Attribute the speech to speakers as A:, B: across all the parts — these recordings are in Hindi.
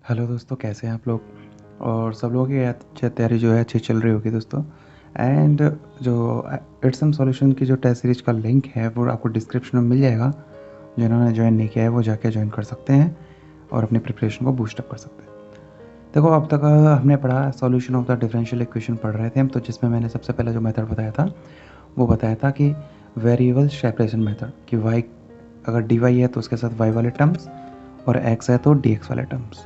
A: हेलो दोस्तों, कैसे हैं आप लोग। और सब लोगों की तैयारी जो है अच्छी चल रही होगी दोस्तों। एंड जो इट्सम सॉल्यूशन की जो टेस्ट सीरीज का लिंक है वो आपको डिस्क्रिप्शन में मिल जाएगा। जिन्होंने ज्वाइन नहीं किया है वो जाके ज्वाइन कर सकते हैं और अपनी प्रिपरेशन को बूस्टअप कर सकते हैं। देखो, अब तक हमने पढ़ा solution of the differential equation पढ़ रहे थे हम, तो जिसमें मैंने सबसे पहले जो मेथड बताया था वो बताया था कि वेरिएबल सेपरेशन मेथड, कि वाई अगर डी वाई है तो उसके साथ वाई वाले टर्म्स, और एक्स है तो डी एक्स वाले टर्म्स,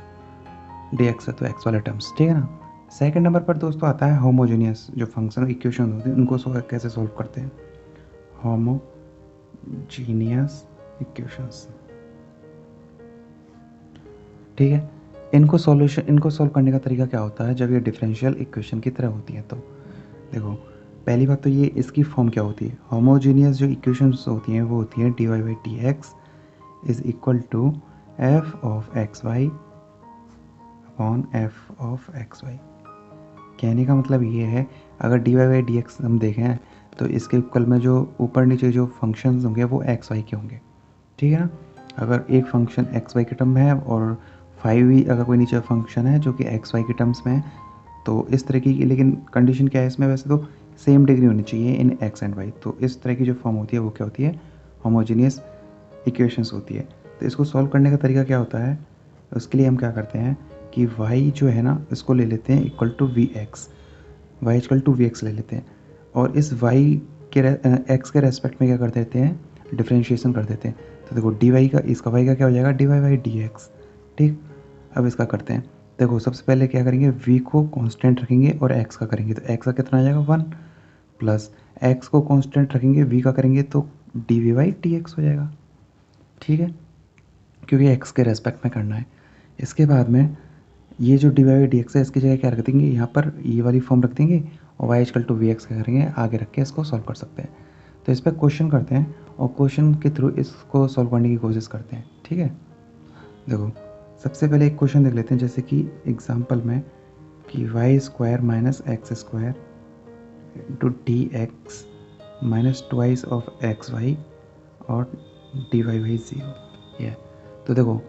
A: डी एक्स है तो एक्स वाले टर्म्स, ठीक है ना। सेकंड नंबर पर दोस्तों आता है होमोजीनियस जो फंक्शन इक्वेशन होती है उनको कैसे सॉल्व करते हैं। होमोजीनियस इक्वेशंस, ठीक है। इनको सॉल्व करने का तरीका क्या होता है जब ये डिफरेंशियल इक्वेशन की तरह होती है। तो देखो, पहली बात तो ये इसकी फॉर्म क्या होती है। होमोजीनियस जो इक्वेशंस होती हैं वो होती हैं D Y by D X is equal to F of X Y upon F of X Y. कहने का मतलब ये है, अगर D Y by D X हम देखें तो इसके इक्वल में जो ऊपर नीचे जो फंक्शंस होंगे वो एक्स वाई के होंगे, ठीक है ना। अगर एक फंक्शन एक्स वाई के टर्म में है और 5 अगर कोई नीचे फंक्शन है जो कि एक्स वाई के टर्म्स में है, तो इस तरह की, लेकिन कंडीशन क्या है इसमें, वैसे तो सेम डिग्री होनी चाहिए इन एक्स एंड वाई। तो इस तरह की जो फॉर्म होती है वो क्या होती है, होमोजीनियस इक्वेशंस होती है। तो इसको सॉल्व करने का तरीका क्या होता है, उसके लिए हम क्या करते हैं कि y जो है ना इसको ले लेते हैं equal to V X, Y equal to V X ले लेते हैं, और इस y के x के रेस्पेक्ट में क्या कर देते हैं, डिफ्रेंशिएशन कर देते हैं। तो देखो डी वाई का, इसका y का क्या हो जाएगा, D Y by D X, ठीक। अब इसका करते हैं। देखो सबसे पहले क्या करेंगे, v को कांस्टेंट रखेंगे और x का करेंगे, तो x का कितना आ जाएगा 1, प्लस x को कांस्टेंट रखेंगे v का करेंगे तो D V by D X हो जाएगा, ठीक है, क्योंकि x के रेस्पेक्ट में करना है। इसके बाद में ये जो D Y by D X है इसकी जगह क्या रख देंगे, यहाँ पर ये वाली फॉर्म रख देंगे और Y equal to V X क्या करेंगे, आगे रख के इसको सॉल्व कर सकते हैं। तो इस पर क्वेश्चन करते हैं और क्वेश्चन के थ्रू इसको सॉल्व करने की कोशिश करते हैं, ठीक है। देखो सबसे पहले एक क्वेश्चन देख लेते हैं, जैसे कि एग्जाम्पल में कि Y square minus X square into D X minus twice of X Y और डी वाई बाई ज़ीरो, ये। तो देखो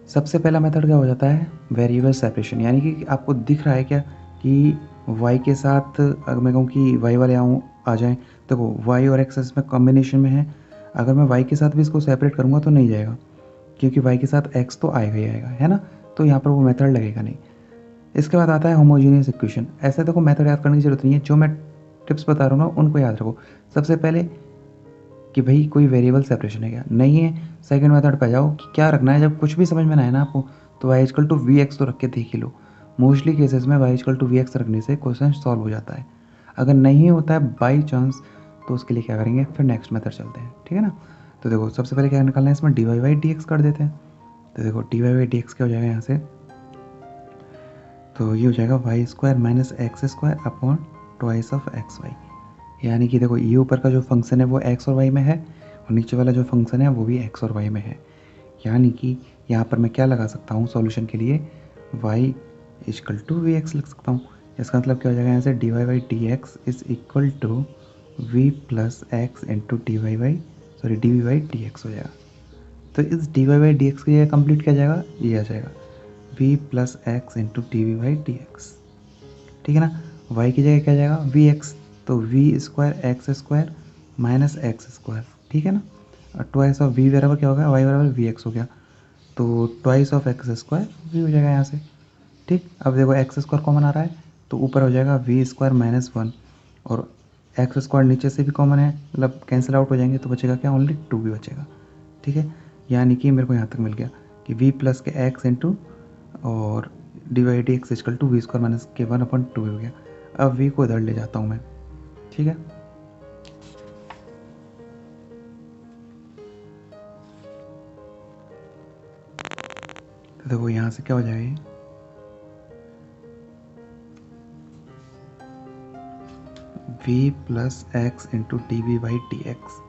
A: सबसे पहला मेथड क्या हो जाता है, वेरिएबल सेपरेशन, यानी कि आपको दिख रहा है क्या कि y के साथ अगर मैं कहूँ कि y वाले आ जाएं, देखो y और x इसमें कॉम्बिनेशन में है। अगर मैं y के साथ भी इसको सेपरेट करूँगा तो नहीं जाएगा, क्योंकि y के साथ x तो आएगा ही आएगा, है ना। तो यहाँ पर वो मेथड लगेगा नहीं। इसके बाद आता है होमोजीनियस इक्वेशन। ऐसे देखो मेथड याद करने की जरूरत नहीं है, जो मैं टिप्स बता रहा हूँ ना उनको याद रखो। सबसे पहले कि भाई कोई वेरिएबल सेपरेशन है क्या, नहीं है, सेकंड मेथड पे जाओ कि क्या रखना है। जब कुछ भी समझ में ना आए ना आपको, तो Y equal to V X तो रख के देख ही लो। मोस्टली केसेस में Y equal to V X रखने से क्वेश्चन सॉल्व हो जाता है। अगर नहीं होता है बाई चांस, तो उसके लिए क्या करेंगे, फिर नेक्स्ट मेथड चलते हैं, ठीक है ना। तो देखो सबसे पहले क्या निकालना है, इसमें D Y by D X कर देते हैं। तो देखो D Y by D X क्या हो जाएगा यहाँ से, तो ये हो जाएगा Y square minus X square upon twice of X Y. यानी कि देखो ये ऊपर का जो फंक्शन है वो एक्स और वाई में है और नीचे वाला जो फंक्शन है वो भी एक्स और वाई में है। यानी कि यहाँ पर मैं क्या लगा सकता हूँ सॉल्यूशन के लिए, Y equal to V X लिख सकता हूँ। इसका मतलब क्या हो जाएगा, यहाँ से D Y by D X is equal to V plus X into D Y by D V by D X हो जाएगा। तो इस D Y by D X की जगह कंप्लीट किया जाएगा, ये आ जाएगा V plus X into D V by D X, ठीक है ना। वाई की जगह क्या जाएगा, वी एक्स, तो V square X square minus X square, ठीक है ना। और ट्वाइस ऑफ वी बराबर क्या होगा, वाई बराबर वी एक्स हो गया, तो twice of X square V हो जाएगा यहाँ से, ठीक। अब देखो एक्स स्क्वायर कॉमन आ रहा है तो ऊपर हो जाएगा वी स्क्वायर माइनस 1, और एक्स स्क्वायर नीचे से भी कॉमन है, मतलब कैंसिल आउट हो जाएंगे, तो बचेगा क्या, ओनली 2 भी बचेगा, ठीक है। यानी कि मेरे को यहाँ तक मिल गया कि वी प्लस के एक्स इंटू और D Y D X equal to V square minus के 1/2 हो गया। अब वी को इधर ले जाता हूँ मैं, ठीक है। तो देखो यहाँ से क्या हो जाएगा, ये V plus X into D V by D X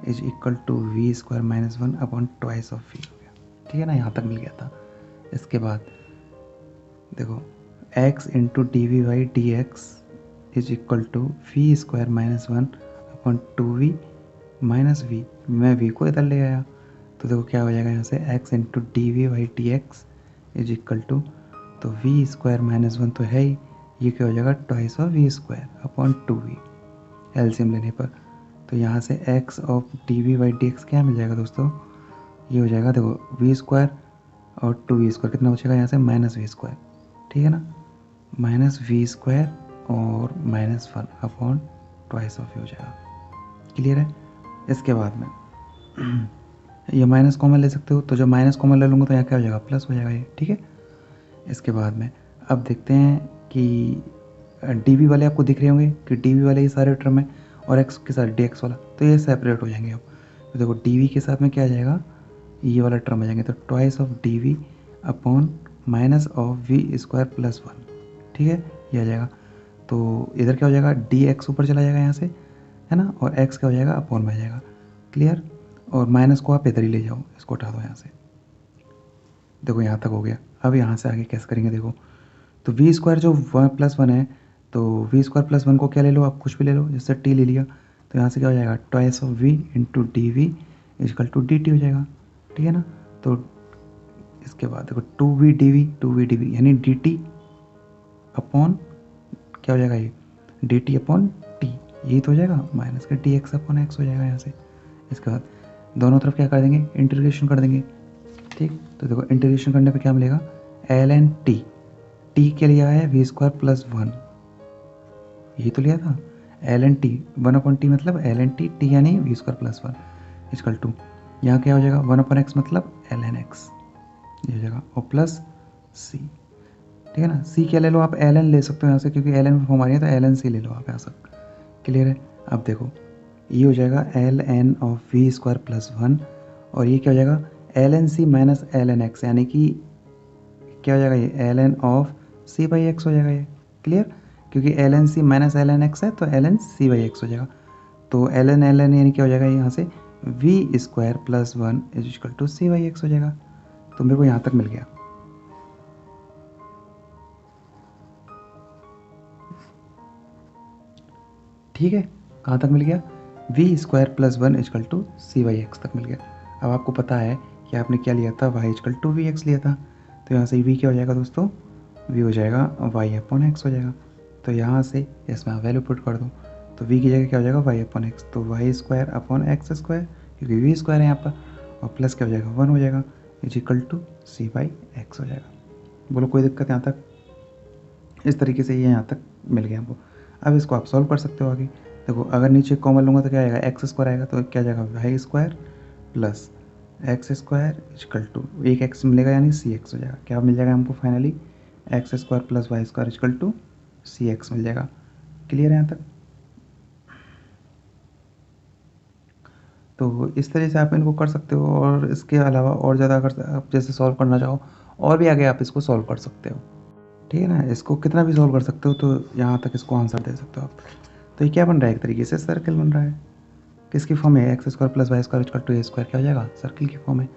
A: is equal to V square minus 1/2 of V हो गया, ठीक है ना। यहाँ तक मिल गया था। इसके बाद देखो X into D V by D X is equal to V square minus 1/2 V minus V, मैं वी को इधर ले आया, तो देखो क्या हो जाएगा यहाँ से X into D V by D X is equal to, तो वी स्क्वायर माइनस वन तो है ही, ये क्या हो जाएगा twice of V square upon two V LCM लेने पर। तो यहाँ से X of D V by D X क्या मिल जाएगा दोस्तों, ये हो जाएगा देखो वी स्क्वायर और टू वी स्क्वायर कितना बचेगा यहाँ से माइनस वी स्क्वायर, ठीक है ना, माइनस वी स्क्वायर और minus one upon twice of हो जाएगा। क्लियर है। इसके बाद में ये माइनस कॉमन ले सकते हो, तो जब माइनस कॉमन ले लूँगा तो यहाँ क्या हो जाएगा प्लस हो जाएगा ये, ठीक है। इसके बाद में अब देखते हैं कि डी वी वाले आपको दिख रहे होंगे कि डी वी वाले ये सारे टर्म है और एक्स के साथ डी एक्स वाला, तो ये सेपरेट हो जाएंगे अब। तो देखो डी वी के साथ में क्या आ जाएगा, ये वाला टर्म आ जाएंगे, तो twice of D V upon minus of V square plus one, ठीक है, ये आ जाएगा। तो इधर क्या हो जाएगा डी एक्स ऊपर चला जाएगा यहाँ से, है ना, और एक्स क्या हो जाएगा अपॉन में आ जाएगा। क्लियर। और माइनस को आप इधर ही ले जाओ, इसको हटा दो यहाँ से। देखो यहाँ तक हो गया। अब यहाँ से आगे कैसे करेंगे देखो, तो वी स्क्वायर जो वन प्लस वन है, तो वी स्क्वायर प्लस वन को क्या ले लो आप, कुछ भी ले लो, जैसे टी ले लिया, तो यहाँ से क्या हो जाएगा twice of V into D V equal to D T हो जाएगा, ठीक है ना। तो इसके बाद देखो टू वी डी वी यानी डी टी अपॉन क्या हो जाएगा ये डी टी अपॉन टी, यही तो हो जाएगा, माइनस का डी एक्स अपॉन एक्स हो जाएगा यहाँ से। इसके बाद दोनों तरफ क्या कर देंगे इंटीग्रेशन कर देंगे, ठीक। तो देखो इंटीग्रेशन करने पे क्या मिलेगा एल एन टी, टी के लिए आया है वी स्क्वायर प्लस वन, यही तो लिया था L N T, one upon T मतलब एल एन टी, टी यानी V square plus one equal to, यहाँ क्या हो जाएगा वन अपॉन एक्स मतलब एल एन एक्स, ये हो जाएगा और प्लस सी, ठीक है ना। सी क्या ले लो आप एल एन ले सकते हो यहाँ से, क्योंकि एल एन फॉर्म आ रही है तो एल एन सी ले लो आप यहाँ से। क्लियर है। अब देखो ये हो जाएगा L N of V square plus one, और ये क्या हो जाएगा L N C minus L N X, यानी कि क्या हो जाएगा ये L N of C by X हो जाएगा ये। क्लियर। क्योंकि L N C minus L N X है तो L N C by X हो जाएगा। तो एल एन यानी क्या हो जाएगा यहाँ से V square plus one is equal to C by X हो जाएगा। तो मेरे को यहाँ तक मिल गया। ठीक है, कहाँ तक मिल गया V square plus one equal to C Y X तक मिल गया। अब आपको पता है कि आपने क्या लिया था Y equal to V X लिया था, तो यहाँ से वी क्या हो जाएगा दोस्तों वी हो जाएगा वाई अपॉन एक्स हो जाएगा। तो यहाँ से इसमें आप वैल्यू पुट कर दो, तो वी की जगह क्या हो जाएगा वाई अपॉन एक्स, तो Y square upon X square क्योंकि वी स्क्वायर है यहाँ पर, और प्लस क्या हो जाएगा वन हो जाएगा is equal to C by X हो जाएगा। बोलो कोई दिक्कत यहाँ तक। इस तरीके से ये यहाँ तक मिल गया हमको। अब इसको आप सॉल्व कर सकते हो आगे। देखो अगर नीचे कॉमन लूँगा तो क्या आएगा एक्स स्क्वायर आएगा, तो क्या जाएगा Y square plus X square equal to एक एक्स मिलेगा यानी सी एक्स हो जाएगा। क्या मिल जाएगा हमको finally X square plus Y square equal to C X मिल जाएगा। क्लियर है यहाँ तक। तो इस तरह से आप इनको कर सकते हो, और इसके अलावा और ज़्यादा अगर आप जैसे सॉल्व करना चाहो और भी आगे आप इसको सॉल्व कर सकते हो। ठीक है ना, इसको कितना भी सॉल्व कर सकते हो, तो यहाँ तक इसको आंसर दे सकते हो आप। तो ये क्या बन रहा है एक तरीके से सर्कल बन रहा है। किसकी फॉर्म है X square plus Y square equal to A square क्या हो जाएगा सर्कल की फॉर्म है।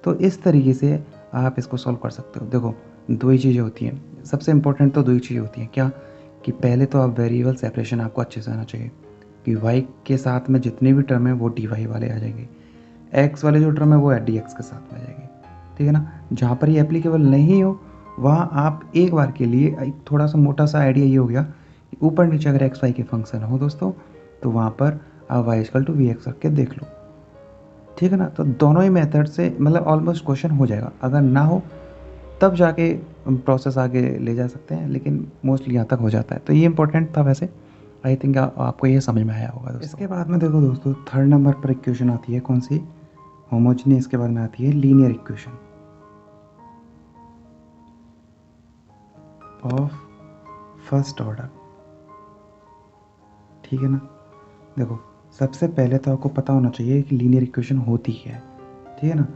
A: तो इस तरीके से आप इसको सॉल्व कर सकते हो। देखो दो ही चीज़ें होती हैं, सबसे इंपॉर्टेंट तो दो ही चीज़ें होती हैं। क्या कि पहले तो आप वेरिएबल सेपरेशन आपको अच्छे से आना चाहिए कि y के साथ में जितने भी टर्म है वो dy वाले आ जाएंगे, x वाले जो टर्म है वो dx के साथ में आ जाएंगे। ठीक है ना। जहाँ पर ये एप्लीकेबल नहीं हो वहाँ आप एक बार के लिए एक थोड़ा सा मोटा सा आइडिया ये हो गया कि ऊपर नीचे अगर एक्स वाई के फंक्शन हो दोस्तों तो वहाँ पर आप Y equal to V X रख के देख लो। ठीक है ना। तो दोनों ही मेथड से मतलब ऑलमोस्ट क्वेश्चन हो जाएगा, अगर ना हो तब जाके प्रोसेस आगे ले जा सकते हैं, लेकिन मोस्टली यहाँ तक हो जाता है। तो ये इंपॉर्टेंट था वैसे, आई थिंक आपको ये समझ में आया होगा दोस्तों। इसके बाद में देखो दोस्तों थर्ड नंबर पर इक्वेशन आती है कौन सी होमोजेनियस, इसके बाद में आती है linear equation of first order. ठीक है ना। देखो सबसे पहले तो आपको पता होना चाहिए कि लीनियर इक्वेशन होती क्या है। ठीक है ना,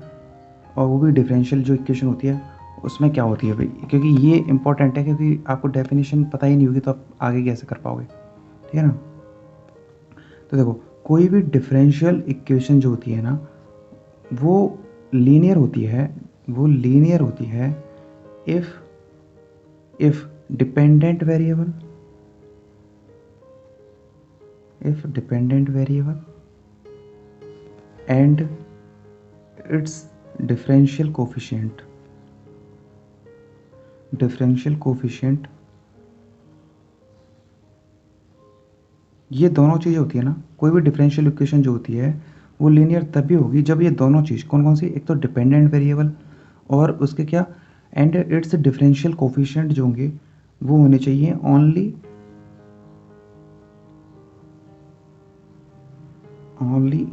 A: और वो भी डिफरेंशियल जो इक्वेशन होती है उसमें क्या होती है भाई, क्योंकि ये इंपॉर्टेंट है, क्योंकि आपको डेफिनेशन पता ही नहीं होगी तो आप आगे कैसे कर पाओगे। ठीक है ना। तो देखो कोई भी डिफरेंशियल इक्वेशन जो होती है ना वो लीनियर होती है, वो लीनियर होती है if dependent variable, if dependent variable and its differential coefficient differential coefficient, ये दोनों चीज़ें होती है ना, कोई भी डिफरेंशियल इक्वेशन जो होती है वो लीनियर तभी होगी जब ये दोनों चीज़ कौन कौन सी, एक तो डिपेंडेंट वेरिएबल और उसके क्या, एंड इट्स डिफरेंशियल कोफिशिएंट जो होंगे वो होने चाहिए ओनली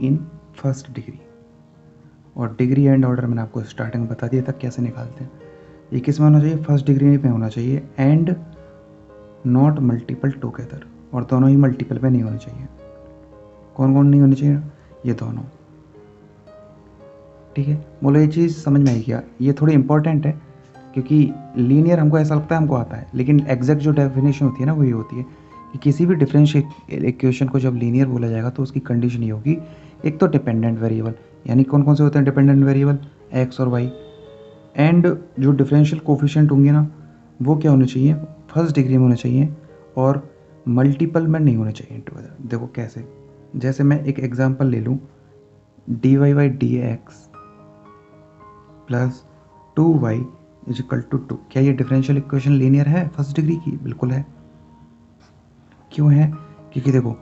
A: इन फर्स्ट डिग्री। और डिग्री एंड ऑर्डर मैंने आपको स्टार्टिंग में बता दिया था कैसे निकालते हैं। ये किस में होना चाहिए, फर्स्ट डिग्री में होना चाहिए, एंड नॉट मल्टीपल टुगेदर, और दोनों ही मल्टीपल में नहीं होने चाहिए। कौन कौन नहीं होने चाहिए, ये दोनों। ठीक है, बोलो ये चीज़ समझ में आई क्या, ये थोड़ी इंपॉर्टेंट है क्योंकि लीनियर हमको ऐसा लगता है हमको आता है, लेकिन एग्जैक्ट जो डेफिनेशन होती है ना वही होती है कि किसी भी डिफरेंशियल इक्वेशन को जब लीनियर बोला जाएगा तो उसकी कंडीशन ये होगी, एक तो डिपेंडेंट वेरिएबल, यानी कौन कौन से होते हैं डिपेंडेंट वेरिएबल, एक्स और वाई, एंड जो डिफरेंशियल कोफिशिएंट होंगे ना वो क्या होने चाहिए, फर्स्ट डिग्री में होने चाहिए और मल्टीपल में नहीं होने चाहिए टुगेदर। देखो कैसे, जैसे मैं एक एग्जांपल ले लूँ, D Y by D x plus 2y is equal to 2, क्या ये डिफरेंशियल इक्वेशन लीनियर है फर्स्ट डिग्री की, बिल्कुल है। क्यों है, क्योंकि देखो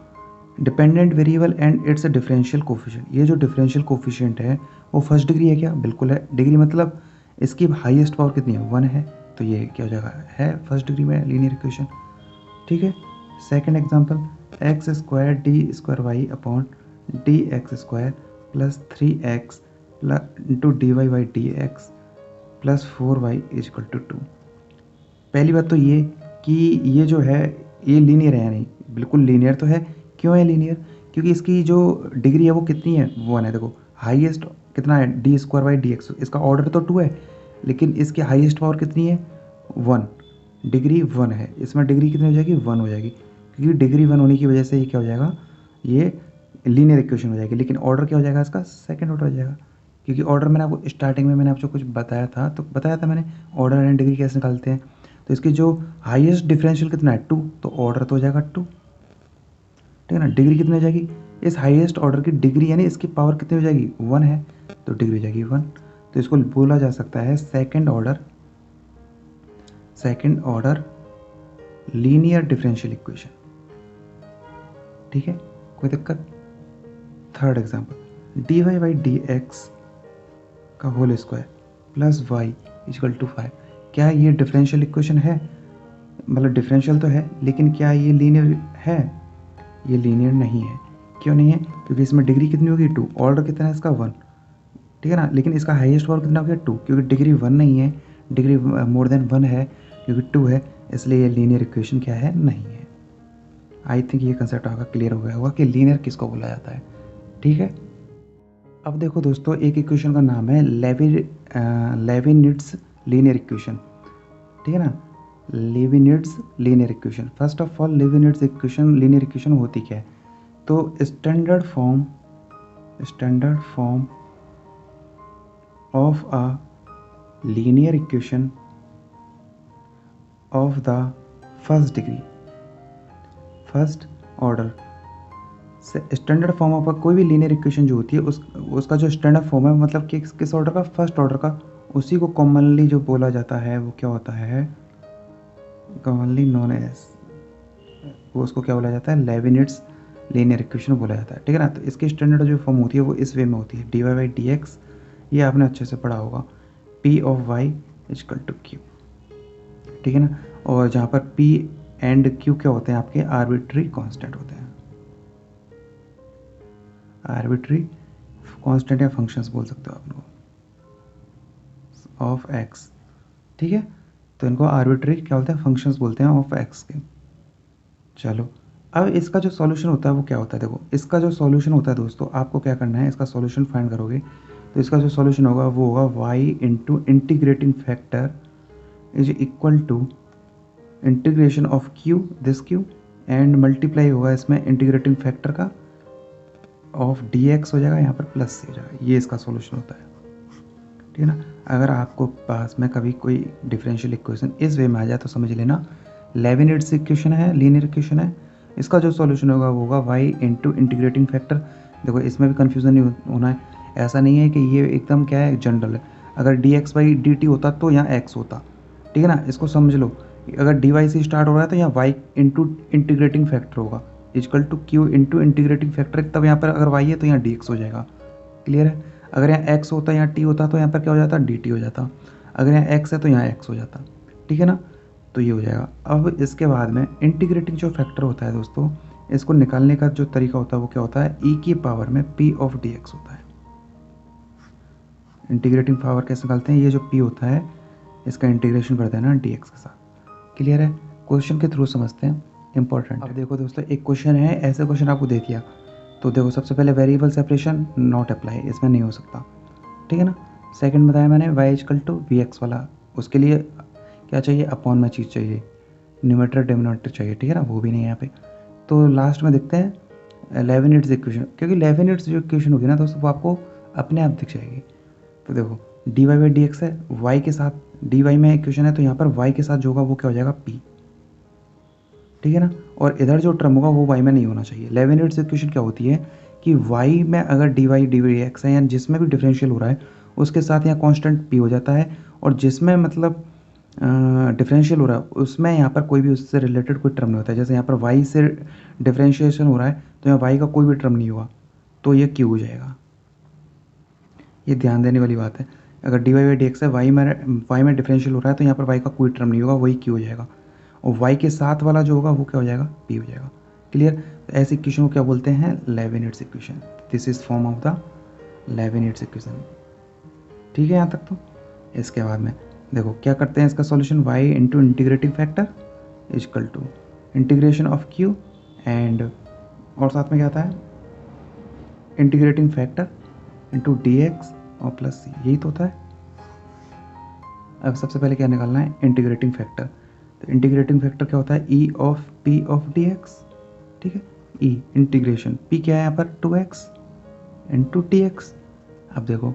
A: dependent variable and it's a differential coefficient, ये जो डिफरेंशियल कोफिशिएंट है वो फर्स्ट डिग्री है क्या, बिल्कुल है। डिग्री मतलब इसकी हाईएस्ट पावर कितनी है, 1 है, तो ये क्या हो जाएगा, है फर्स्ट डिग्री में लीनियर इक्वेशन। ठीक है, second example, X square D square Y upon D X square plus 3x into D Y by D x plus 4y is equal to 2। पहली बात तो ये कि ये जो है ये लीनियर है या नहीं, बिल्कुल लीनियर तो है। क्यों है लीनियर, क्योंकि इसकी जो डिग्री है वो कितनी है, 1 है। देखो हाईएस्ट कितना है, D square by D x, इसका ऑर्डर तो 2 है लेकिन इसकी हाईएस्ट पावर कितनी है, 1, डिग्री 1 है, इसमें डिग्री कितनी हो जाएगी, 1 हो जाएगी, क्योंकि डिग्री 1 होने की वजह से ये क्या हो जाएगा, ये लीनियर इक्वेशन हो जाएगी। लेकिन ऑर्डर क्या हो जाएगा इसका, सेकंड ऑर्डर हो जाएगा, क्योंकि ऑर्डर मैंने आपको स्टार्टिंग में मैंने आपको कुछ बताया था, तो बताया था मैंने ऑर्डर एंड डिग्री कैसे निकालते हैं। तो इसकी जो हाईएस्ट डिफरेंशियल कितना है, 2, तो ऑर्डर तो हो जाएगा 2, ठीक है ना। डिग्री कितनी हो जाएगी, इस हाईएस्ट ऑर्डर की डिग्री यानी इसकी पावर कितनी हो जाएगी, 1 है, तो डिग्री हो जाएगी 1। तो इसको बोला जा सकता है second order linear differential equation. ठीक है, कोई दिक्कत। Third example, D Y by D X का whole square plus Y equal to 5, क्या ये डिफरेंशियल इक्वेशन है, मतलब डिफरेंशियल तो है लेकिन क्या ये लीनियर है, ये लीनियर नहीं है। क्यों नहीं है, क्योंकि इसमें डिग्री कितनी होगी, 2, ऑर्डर कितना है इसका 1, ठीक है ना, लेकिन इसका हाईएस्ट पावर कितना हो गया, 2, क्योंकि डिग्री 1 नहीं है, डिग्री मोर देन 1 है, क्योंकि 2 है, इसलिए ये लीनियर इक्वेशन क्या है, नहीं है। आई थिंक ये कंसेप्ट आपका क्लियर हो गया होगा कि लीनियर किसको बोला जाता है। ठीक है, अब देखो दोस्तों, एक इक्वेशन का नाम है लेविनिट्स लीनियर इक्वेशन, ठीक है ना, Leibnitz linear equation. First of all Leibnitz equation linear equation होती क्या है, तो standard form of a linear equation of the first degree, first order. Standard form of कोई भी लीनियर इक्वेशन जो होती है उसका जो स्टैंडर्ड फॉर्म है, मतलब कि किस ऑर्डर का, फर्स्ट ऑर्डर का, उसी को कॉमनली जो बोला जाता है वो क्या होता है, कॉमनली नोन एज, वो उसको क्या बोला जाता है, लेविनिट्स लीनियर इक्वेशन बोला जाता है। ठीक है ना, तो इसकी स्टैंडर्ड जो फॉर्म होती है वो इस वे में होती है, D Y by D X, ये आपने अच्छे से पढ़ा होगा, P of Y equal to Q, ठीक है ना। और जहाँ पर पी एंड क्यू क्या होते हैं, आपके आर्बिट्री कांस्टेंट होते हैं, आर्बिट्री कांस्टेंट या फंक्शंस बोल सकते हो आप लोग, ऑफ एक्स। ठीक है, तो इनको आर्बिट्री क्या बोलते हैं, फंक्शंस बोलते हैं ऑफ एक्स के। चलो, अब इसका जो सॉल्यूशन होता है वो क्या होता है, देखो इसका जो सॉल्यूशन होता है दोस्तों, आपको क्या करना है, इसका सॉल्यूशन फाइंड करोगे तो इसका जो सॉल्यूशन होगा वो होगा y into integrating factor is equal to integration of q, this q, and multiply होगा इसमें इंटीग्रेटिंग फैक्टर का ऑफ dx हो जाएगा, यहाँ पर प्लस से हो जाएगा, ये इसका सॉल्यूशन होता है। ठीक है ना, अगर आपको पास में कभी कोई डिफरेंशियल इक्वेशन इस वे में आ जाए तो समझ लेना लेविनिट्स इक्वेशन है, लीनियर इक्वेशन है, इसका जो सॉल्यूशन होगा वो होगा y इंटू इंटीग्रेटिंग फैक्टर। देखो इसमें भी कन्फ्यूज़न नहीं होना है, ऐसा नहीं है कि ये एकदम क्या है, जनरल है। अगर dx बाई dt होता तो यहाँ x होता, ठीक है ना। इसको समझ लो, अगर डी वाई से स्टार्ट हो रहा है तो यहाँ वाई इंटू इंटीग्रेटिंग फैक्टर होगा equal to Q into integrating factor, तब यहाँ पर अगर वाई है तो यहाँ डी एक्स हो जाएगा। क्लियर है। अगर यहाँ एक्स होता यहाँ टी होता तो यहाँ पर क्या हो जाता, डी टी हो जाता। अगर यहाँ एक्स है तो यहाँ एक्स हो जाता। ठीक है ना, तो ये हो जाएगा। अब इसके बाद में इंटीग्रेटिंग जो फैक्टर होता है दोस्तों, इसको निकालने का जो तरीका होता है वो क्या होता है, ई की पावर में पी ऑफ डी एक्स होता है। इंटीग्रेटिंग पावर कैसे निकालते हैं, ये जो पी होता है इसका इंटीग्रेशन कर देना डी एक्स के साथ। क्लियर है। क्वेश्चन के थ्रू समझते हैं, इंपॉर्टेंट। अब देखो दोस्तों, एक क्वेश्चन है, ऐसे क्वेश्चन आपको दे दिया तो देखो सबसे पहले वेरिएबल सेपरेशन नॉट अप्लाई, इसमें नहीं हो सकता। ठीक है ना। सेकंड बताया मैंने Y equal to V X वाला, उसके लिए क्या चाहिए, अपॉन में चीज़ चाहिए, न्यूमरेटर डिनोमिनेटर चाहिए। ठीक है ना, वो भी नहीं है यहाँ पे। तो लास्ट में देखते हैं लेविनिट्स इक्वेशन, क्योंकि लेविनिट्स जो इक्वेशन होगी ना दोस्तों वो आपको अपने आप दिख जाएगी। तो देखो D Y by D X है, वाई के साथ डी वाई में इक्वेशन है तो यहाँ पर वाई के साथ जो होगा वो क्या हो जाएगा, पी। ठीक है ना। और इधर जो टर्म होगा वो वाई में नहीं होना चाहिए। लेविनिट्स इक्वेशन क्या होती है कि वाई में अगर डी वाई एक्स है या जिसमें भी डिफरेंशियल हो रहा है उसके साथ यहाँ कांस्टेंट पी हो जाता है, और जिसमें मतलब डिफरेंशियल हो रहा है उसमें यहाँ पर कोई भी उससे रिलेटेड कोई टर्म नहीं होता है। जैसे यहाँ पर वाई से डिफरेंशिएशन हो रहा है तो यहाँ वाई का कोई भी टर्म नहीं हुआ तो ये क्यू हो जाएगा। ये ध्यान देने वाली बात है। अगर D Y by D X है, वाई में डिफरेंशियल हो रहा है तो यहाँ पर वाई का कोई टर्म नहीं होगा, वही क्यू हो जाएगा। और वाई के साथ वाला जो होगा वो क्या हो जाएगा, पी हो जाएगा। क्लियर। तो ऐसे इक्वेशन को क्या बोलते हैं, Leibnitz equation. This is form of the Leibnitz equation. ठीक है यहाँ तक। तो इसके बाद में देखो क्या करते हैं इसका solution, Y into integrating factor equal to integration of Q and, और साथ में क्या आता है, integrating factor into D X और प्लस सी, यही तो होता है। अब सबसे पहले क्या निकालना है, इंटीग्रेटिंग फैक्टर। तो इंटीग्रेटिंग फैक्टर क्या होता है, ई of P of d X. ठीक है, ई इंटीग्रेशन, पी क्या है यहाँ पर, 2x इंटू टी एक्स। अब देखो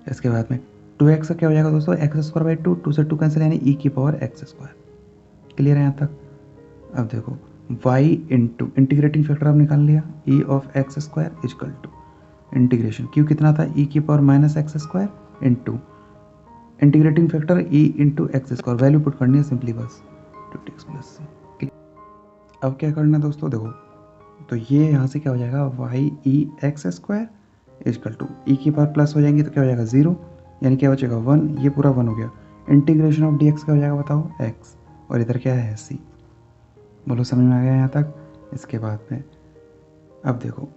A: इसके बाद में 2x का क्या हो जाएगा दोस्तों, एक्स स्क्वायर बाई 2, 2 से 2 कैंसिल यानी ई की पावर एक्स स्क्वायर। क्लियर है यहाँ तक। अब देखो y इंटू इंटीग्रेटिंग फैक्टर अब निकाल लिया, E of X square equal to integration Q कितना था, ई की power minus X square into integrating factor E into X square, value put करनी है सिंपली बस 2x प्लस सी। अब क्या करना है दोस्तों, देखो तो ये यहाँ से क्या हो जाएगा, y e x square equal to e की पावर प्लस हो जाएंगी तो क्या हो जाएगा 0, यानी क्या बचेगा 1, ये पूरा 1 हो गया। इंटीग्रेशन ऑफ डी एक्स क्या हो जाएगा बताओ, x, और इधर क्या है c। बोलो समझ में आ गया यहाँ तक। इसके बाद में अब देखो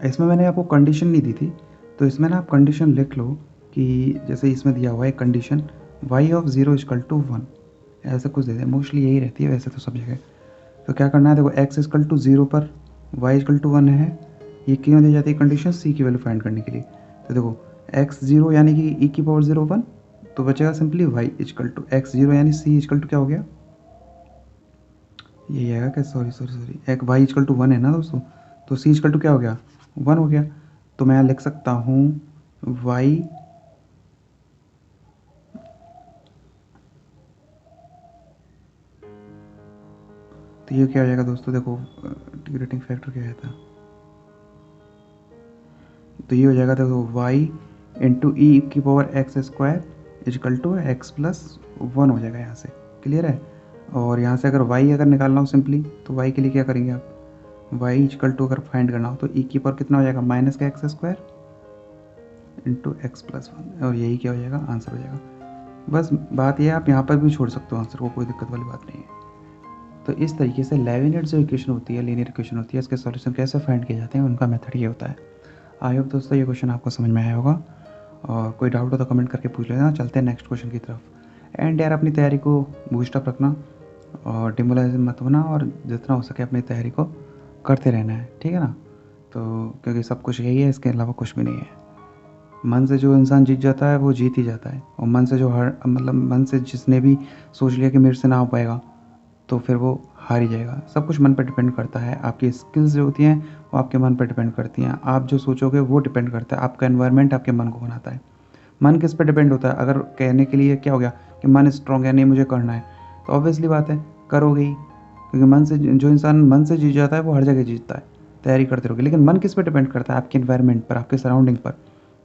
A: इसमें मैंने आपको कंडीशन नहीं दी थी तो इसमें ना आप कंडीशन लिख लो कि जैसे इसमें दिया हुआ है condition y of 0 equal to 1, ऐसा कुछ दे दें, मोस्टली यही रहती है वैसे तो सब जगह। तो क्या करना है, देखो x इजकल टू 0 पर y इजकल टू 1 है, ये क्यों दी जाती है कंडीशन, c की वैल्यू फाइंड करने के लिए। तो देखो x 0 यानी कि e की पावर 0 1, तो बचेगा simply y equal to x 0 यानी c इजकल टू क्या हो गया, ये आएगा क्या, सॉरी एक y इजकल टू 1 है ना दोस्तों, तो c इजकल टू क्या हो गया 1 हो गया। तो मैं लिख सकता हूँ y तो ये क्या हो जाएगा दोस्तों, देखो इंटीग्रेटिंग फैक्टर क्या था, तो ये हो जाएगा देखो y इंटू ई की power X square equal to X plus 1 हो जाएगा यहाँ से। क्लियर है। और यहाँ से अगर y अगर निकालना हो सिंपली तो y के लिए क्या करेंगे आप, y इजकल टू अगर फाइंड करना हो तो ई की पावर कितना हो जाएगा, माइनस का x square into x plus 1, और यही क्या हो जाएगा, आंसर हो जाएगा। बस बात यह आप यहाँ पर भी छोड़ सकते हो आंसर को, कोई दिक्कत वाली बात नहीं है। तो इस तरीके से लेविनिट्स जो इक्वेशन होती है, लीनियर इक्वेशन होती है, इसके सॉल्यूशन कैसे फाइंड किए जाते हैं उनका मेथड ये होता है। आई होप दोस्तों ये क्वेश्चन आपको समझ में आया होगा, और कोई डाउट हो तो कमेंट करके पूछ लेना। चलते हैं नेक्स्ट क्वेश्चन की तरफ। एंड यार अपनी तैयारी को बूस्टअप रखना और डिमोलाइज मत होना, और जितना हो सके अपनी तैयारी को करते रहना है, ठीक है ना। तो क्योंकि सब कुछ यही है, इसके अलावा कुछ भी नहीं है। मन से जो इंसान जीत जाता है वो जीत ही जाता है, और मन से जो मन से जिसने भी सोच लिया कि मेरे से ना हो पाएगा तो फिर वो हार ही जाएगा। सब कुछ मन पर डिपेंड करता है, आपकी स्किल्स जो होती हैं वो आपके मन पर डिपेंड करती हैं। आप जो सोचोगे वो डिपेंड करता है, आपका एनवायरनमेंट आपके मन को बनाता है। मन किस पर डिपेंड होता है, अगर कहने के लिए क्या हो गया कि मन स्ट्रॉन्ग है, नहीं मुझे करना है, तो ऑब्वियसली बात है करोगे ही, क्योंकि मन से जो इंसान मन से जीत जाता है वो हर जगह जीतता है, तैयारी करते रहोगे। लेकिन मन किस पर डिपेंड करता है, आपके एनवायरनमेंट पर, आपके सराउंडिंग पर,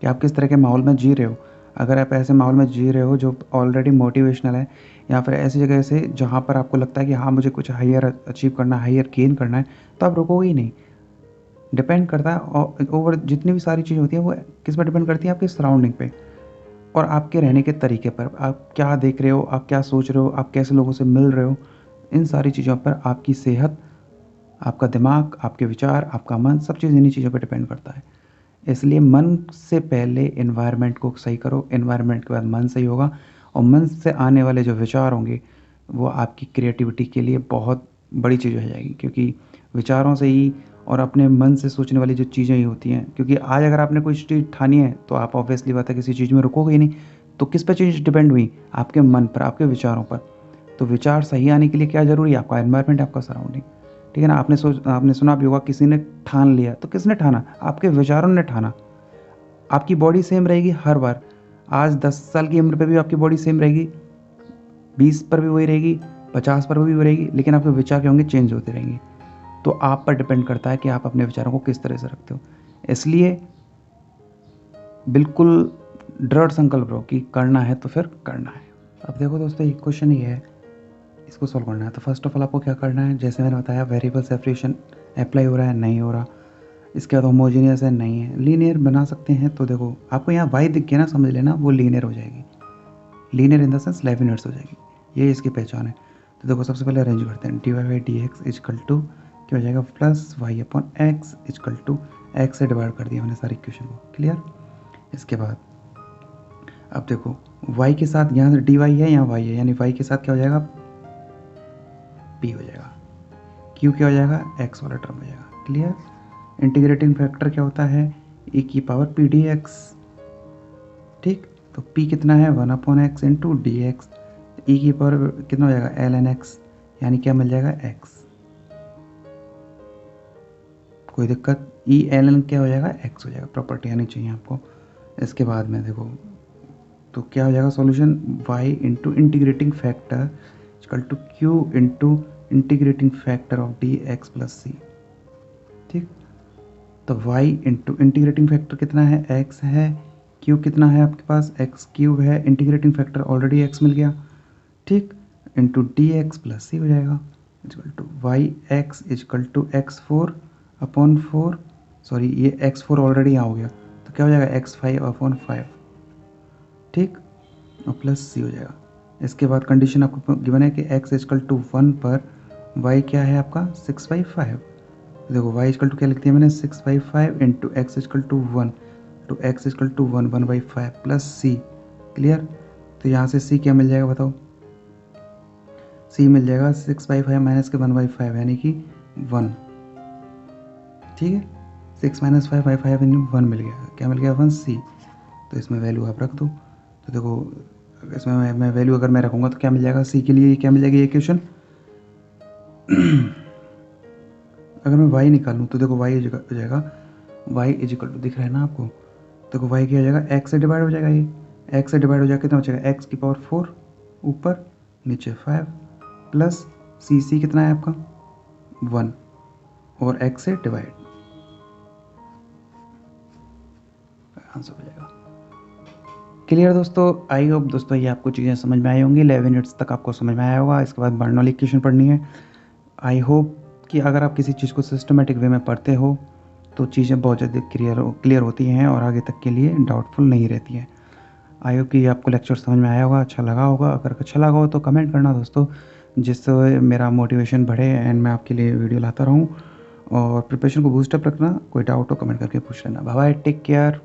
A: कि आप किस तरह के माहौल में जी रहे हो। अगर आप ऐसे माहौल में जी रहे हो जो ऑलरेडी मोटिवेशनल है, या फिर ऐसी जगह से जहाँ पर आपको लगता है कि हाँ मुझे कुछ हायर अचीव करना है, हायर गेन करना है, तो आप रुकोगे ही नहीं। डिपेंड करता है ओवर जितनी भी सारी चीज़ें होती हैं वो किस पर डिपेंड करती है, आपकी सराउंडिंग पे और आपके रहने के तरीके पर। आप क्या देख रहे हो, आप क्या सोच रहे हो, आप कैसे लोगों से मिल रहे हो, इन सारी चीज़ों पर आपकी सेहत, आपका दिमाग, आपके विचार, आपका मन, सब चीज़ इन्हीं चीज़ों पर डिपेंड करता है। इसलिए मन से पहले एनवायरनमेंट को सही करो, एनवायरनमेंट के बाद मन सही होगा, और मन से आने वाले जो विचार होंगे वो आपकी क्रिएटिविटी के लिए बहुत बड़ी चीज़ हो जाएगी, क्योंकि विचारों से ही और अपने मन से सोचने वाली जो चीज़ें ही होती हैं, क्योंकि आज अगर आपने कोई चीज़ ठानी है तो आप ऑब्वियसली बात है किसी चीज़ में रुकोगे ही नहीं। तो किस पर चीज़ डिपेंड हुई? आपके मन पर, आपके विचारों पर। तो विचार सही आने के लिए क्या ज़रूरी है? आपका एनवायरनमेंट, आपका सराउंडिंग। ठीक है ना? आपने सुना भी होगा किसी ने ठान लिया, तो किसने ठाना? आपके विचारों ने ठाना। आपकी बॉडी सेम रहेगी हर बार। आज 10 साल की उम्र पे भी आपकी बॉडी सेम रहेगी, 20 पर भी वही रहेगी, 50 पर भी वही रहेगी, लेकिन आपके विचार क्या होंगे? चेंज होते रहेंगे। तो आप पर डिपेंड करता है कि आप अपने विचारों को किस तरह से रखते हो। इसलिए बिल्कुल दृढ़ संकल्प रहो कि करना है तो फिर करना है। अब देखो दोस्तों, एक क्वेश्चन ये है, इसको सॉल्व करना है। तो फर्स्ट ऑफ ऑल आपको क्या करना है, जैसे मैंने बताया वेरिएबल सेपरेशन अप्लाई हो रहा है, नहीं हो रहा। इसके बाद होमोजीनियस है, नहीं है। लीनियर बना सकते हैं, तो देखो आपको यहाँ वाई दिख गया ना, समझ लेना वो लीनियर हो जाएगी। Linear in the sense 11 units हो जाएगी, ये इसकी पहचान है। तो देखो सबसे पहले अरेंज करते हैं। D Y by D X equal to क्या हो जाएगा? Plus Y upon X equal to X से डिवाइड कर दिया मैंने सारी इक्वेशन को। क्लियर? इसके बाद अब देखो y के साथ यहाँ से डी वाई है, यहाँ y है, यानी y के साथ क्या हो जाएगा? p हो जाएगा। q क्या हो जाएगा? x वाला टर्म हो जाएगा। क्लियर? इंटीग्रेटिंग फैक्टर क्या होता है? e की पावर p dx। ठीक, तो p कितना है? 1 upon x into D x. e की पावर कितना हो जाएगा? ln x, यानी क्या मिल जाएगा? x। कोई दिक्कत? e ln क्या हो जाएगा? x हो जाएगा। प्रॉपर्टी आनी चाहिए आपको। इसके बाद में देखो तो क्या हो जाएगा solution? y into integrating factor equal to q into integrating factor of d x plus c. ठीक, तो y इंटू इंटीग्रेटिंग फैक्टर कितना है? x है। q कितना है आपके पास? x क्यूब है। इंटीग्रेटिंग फैक्टर ऑलरेडी x मिल गया। ठीक, into D x plus C हो जाएगा equal to Y X equal to X 4 upon 4, sorry ये x4 ऑलरेडी यहाँ हो गया, तो क्या हो जाएगा? x5 upon 5। ठीक, और प्लस सी हो जाएगा। इसके बाद कंडीशन आपको गिवन है कि x इक्वल टू 1 पर y क्या है आपका? 6/5। देखो y इक्वल टू क्या लिख दिया मैंने? 6/5 into X equal to 1 two X equal to 1/5 plus C. Clear? तो यहाँ से c क्या मिल जाएगा बताओ? c मिल जाएगा 6/5 माइनस के 1/5 यानी कि 1। ठीक है, 6 माइनस 5/5 यानी 1 मिल गया। क्या मिल गया? 1 c। तो इसमें वैल्यू आप रख दो। तो देखो इसमें मैं वैल्यू अगर मैं रखूँगा तो क्या मिल जाएगा? सी के लिए क्या मिल जाएगी ये इक्वेशन? अगर मैं y निकालूँ तो देखो y हो जाएगा y इज इक्वल टू, दिख रहा है ना आपको? देखो y क्या हो जाएगा? x से डिवाइड हो जाएगा, ये x से डिवाइड हो जाएगा कितना हो जाएगा? x की पावर 4 ऊपर नीचे 5 प्लस सी कितना है आपका? 1 और x से डिवाइड, आंसर हो जाएगा। क्लियर दोस्तों? आई होप दोस्तों ये आपको चीज़ें समझ में आई होंगी। 11 यूनिट्स तक आपको समझ में आया होगा। इसके बाद बर्नौली इक्वेशन पढ़नी है। आई होप कि अगर आप किसी चीज़ को सिस्टमेटिक वे में पढ़ते हो तो चीज़ें बहुत जल्दी क्लियर होती हैं और आगे तक के लिए डाउटफुल नहीं रहती हैं। आई होप कि आपको लेक्चर समझ में आया होगा, अच्छा लगा होगा। अगर अच्छा लगा हो तो कमेंट करना दोस्तों, जिससे मेरा मोटिवेशन बढ़े एंड मैं आपके लिए वीडियो लाता रहूँ। और प्रिपरेशन को बूस्टअप रखना। कोई डाउट हो कमेंट करके पूछ लेना। Bye bye, take care.